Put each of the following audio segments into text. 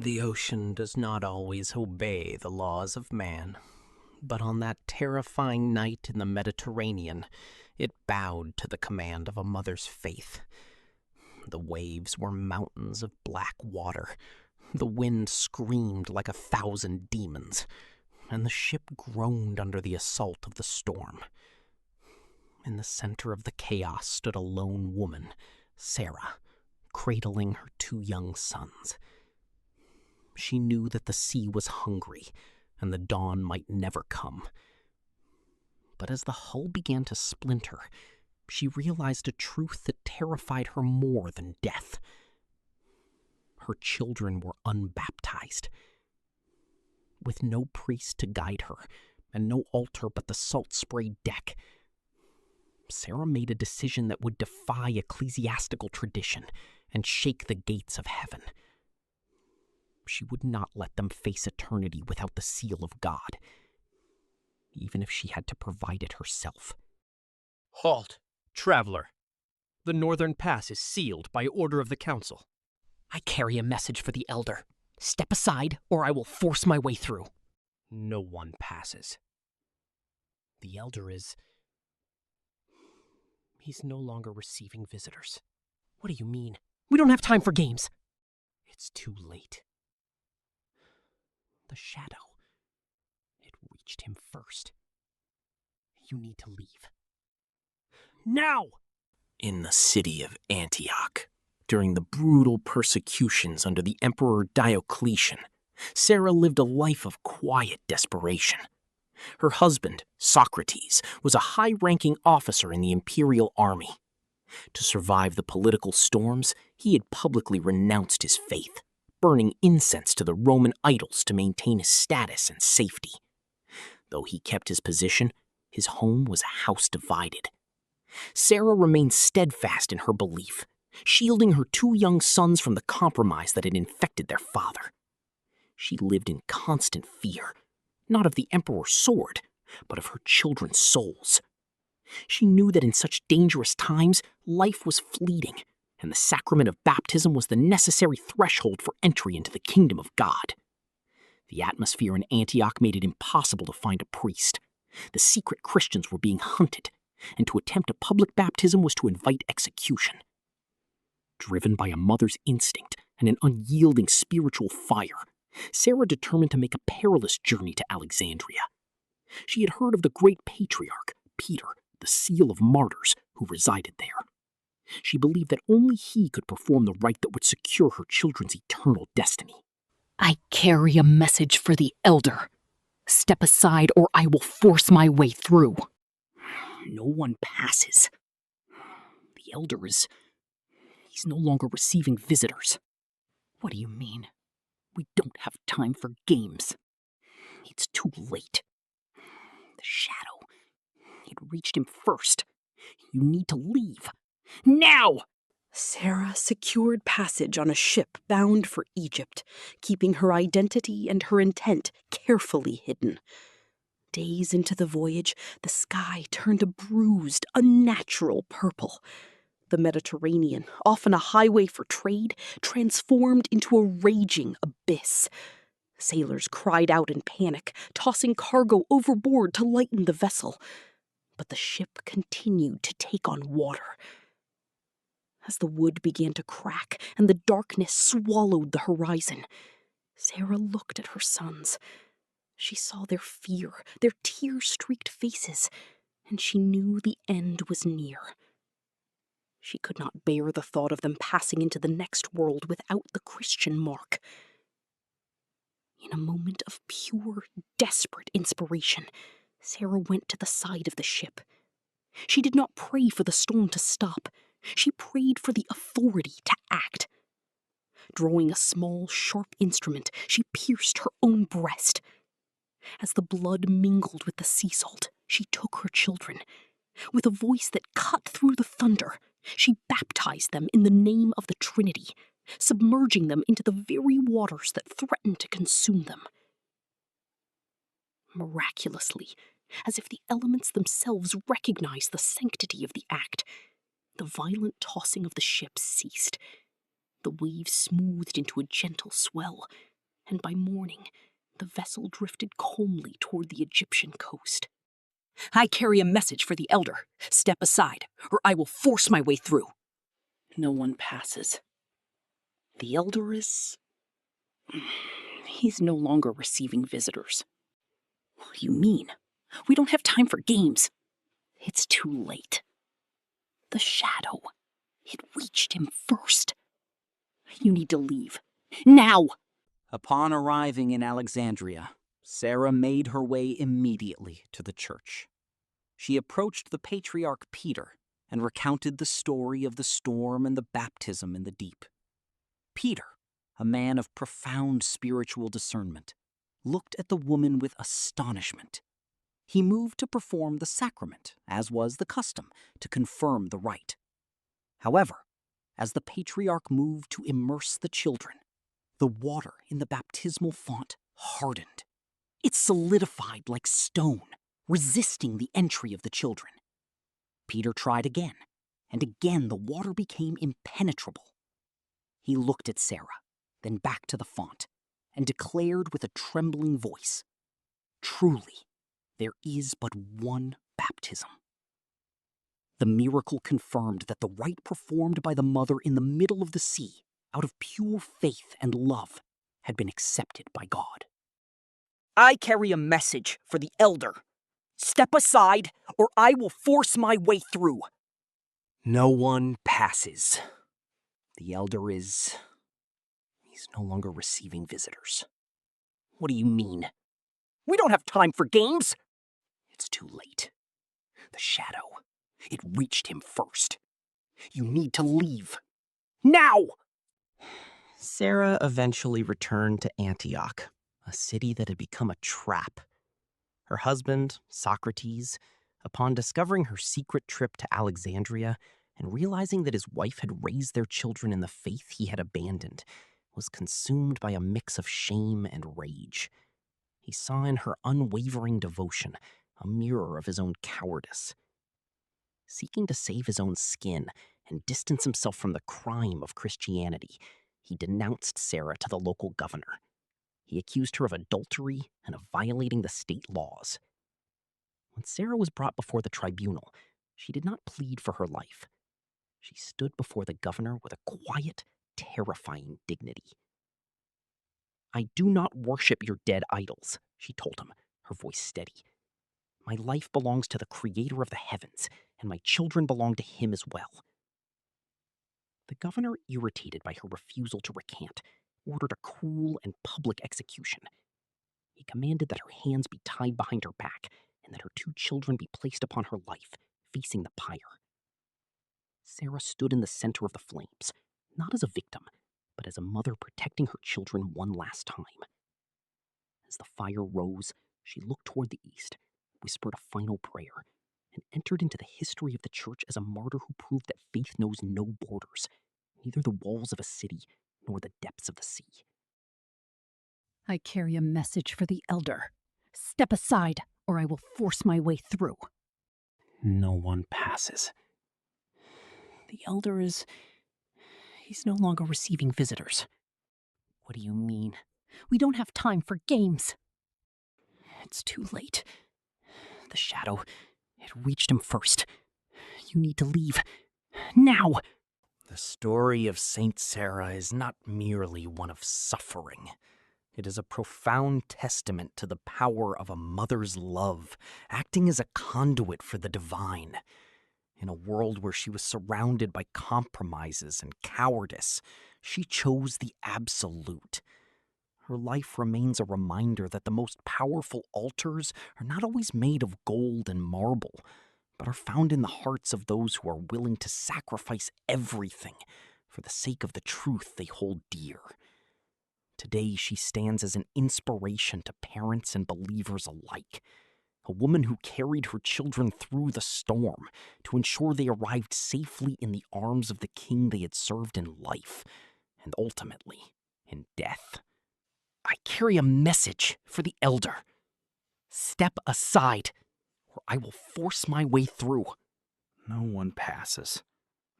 The ocean does not always obey the laws of man, but on that terrifying night in the Mediterranean, it bowed to the command of a mother's faith. The waves were mountains of black water, the wind screamed like 1,000 demons, and the ship groaned under the assault of the storm. In the center of the chaos stood a lone woman, Sarah, cradling her 2 young sons. She knew that the sea was hungry, and the dawn might never come. But as the hull began to splinter, she realized a truth that terrified her more than death. Her children were unbaptized. With no priest to guide her, and no altar but the salt-sprayed deck, Sarah made a decision that would defy ecclesiastical tradition and shake the gates of heaven. She would not let them face eternity without the seal of God, even if she had to provide it herself. Halt, traveler. The northern pass is sealed by order of the council. I carry a message for the elder. Step aside, or I will force my way through. No one passes. The elder is... He's no longer receiving visitors. What do you mean? We don't have time for games. It's too late. The shadow. It reached him first. You need to leave. Now! In the city of Antioch, during the brutal persecutions under the Emperor Diocletian, Sarah lived a life of quiet desperation. Her husband, Socrates, was a high-ranking officer in the imperial army. To survive the political storms, he had publicly renounced his faith, burning incense to the Roman idols to maintain his status and safety. Though he kept his position, his home was a house divided. Sarah remained steadfast in her belief, shielding her 2 young sons from the compromise that had infected their father. She lived in constant fear, not of the emperor's sword, but of her children's souls. She knew that in such dangerous times, life was fleeting, and the sacrament of baptism was the necessary threshold for entry into the kingdom of God. The atmosphere in Antioch made it impossible to find a priest. The secret Christians were being hunted, and to attempt a public baptism was to invite execution. Driven by a mother's instinct and an unyielding spiritual fire, Sarah determined to make a perilous journey to Alexandria. She had heard of the great patriarch, Peter, the seal of martyrs, who resided there. She believed that only he could perform the rite that would secure her children's eternal destiny. I carry a message for the elder. Step aside, or I will force my way through. No one passes. The elder is... He's no longer receiving visitors. What do you mean? We don't have time for games. It's too late. The shadow. It reached him first. You need to leave. Now! Sarah secured passage on a ship bound for Egypt, keeping her identity and her intent carefully hidden. Days into the voyage, the sky turned a bruised, unnatural purple. The Mediterranean, often a highway for trade, transformed into a raging abyss. Sailors cried out in panic, tossing cargo overboard to lighten the vessel. But the ship continued to take on water. As the wood began to crack and the darkness swallowed the horizon, Sarah looked at her sons. She saw their fear, their tear-streaked faces, and she knew the end was near. She could not bear the thought of them passing into the next world without the Christian mark. In a moment of pure, desperate inspiration, Sarah went to the side of the ship. She did not pray for the storm to stop. She prayed for the authority to act. Drawing a small, sharp instrument, she pierced her own breast. As the blood mingled with the sea salt, she took her children. With a voice that cut through the thunder, she baptized them in the name of the Trinity, submerging them into the very waters that threatened to consume them. Miraculously, as if the elements themselves recognized the sanctity of the act, the violent tossing of the ship ceased. The waves smoothed into a gentle swell, and by morning, the vessel drifted calmly toward the Egyptian coast. I carry a message for the elder. Step aside, or I will force my way through. No one passes. The elder is... He's no longer receiving visitors. What do you mean? We don't have time for games. It's too late. The shadow. It reached him first. You need to leave. Now! Upon arriving in Alexandria, Sarah made her way immediately to the church. She approached the patriarch Peter and recounted the story of the storm and the baptism in the deep. Peter, a man of profound spiritual discernment, looked at the woman with astonishment. He moved to perform the sacrament, as was the custom, to confirm the rite. However, as the patriarch moved to immerse the children, the water in the baptismal font hardened. It solidified like stone, resisting the entry of the children. Peter tried again, and again the water became impenetrable. He looked at Sarah, then back to the font, and declared with a trembling voice, "Truly, there is but one baptism." The miracle confirmed that the rite performed by the mother in the middle of the sea, out of pure faith and love, had been accepted by God. I carry a message for the elder. Step aside, or I will force my way through. No one passes. The elder is... He's no longer receiving visitors. What do you mean? We don't have time for games. It's too late. The shadow. It reached him first. You need to leave. Now! Sarah eventually returned to Antioch, a city that had become a trap. Her husband, Socrates, upon discovering her secret trip to Alexandria and realizing that his wife had raised their children in the faith he had abandoned, was consumed by a mix of shame and rage. He saw in her unwavering devotion a mirror of his own cowardice. Seeking to save his own skin and distance himself from the crime of Christianity, he denounced Sarah to the local governor. He accused her of adultery and of violating the state laws. When Sarah was brought before the tribunal, she did not plead for her life. She stood before the governor with a quiet, terrifying dignity. "I do not worship your dead idols," she told him, her voice steady. "My life belongs to the creator of the heavens, and my children belong to him as well." The governor, irritated by her refusal to recant, ordered a cruel and public execution. He commanded that her hands be tied behind her back and that her 2 children be placed upon her life, facing the pyre. Sarah stood in the center of the flames, not as a victim, but as a mother protecting her children one last time. As the fire rose, she looked toward the east, whispered a final prayer, and entered into the history of the church as a martyr who proved that faith knows no borders, neither the walls of a city nor the depths of the sea. I carry a message for the elder. Step aside, or I will force my way through. No one passes. The elder is... He's no longer receiving visitors. What do you mean? We don't have time for games. It's too late. The shadow, it reached him first. You need to leave. Now! The story of Saint Sarah is not merely one of suffering. It is a profound testament to the power of a mother's love, acting as a conduit for the divine. In a world where she was surrounded by compromises and cowardice, she chose the absolute. Her life remains a reminder that the most powerful altars are not always made of gold and marble, but are found in the hearts of those who are willing to sacrifice everything for the sake of the truth they hold dear. Today, she stands as an inspiration to parents and believers alike. A woman who carried her children through the storm to ensure they arrived safely in the arms of the king they had served in life, and ultimately in death. I carry a message for the elder. Step aside, or I will force my way through. No one passes.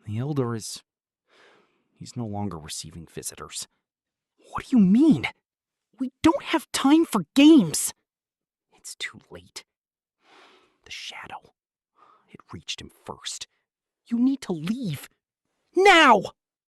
The elder He's no longer receiving visitors. What do you mean? We don't have time for games. It's too late. The shadow. It reached him first. You need to leave. Now!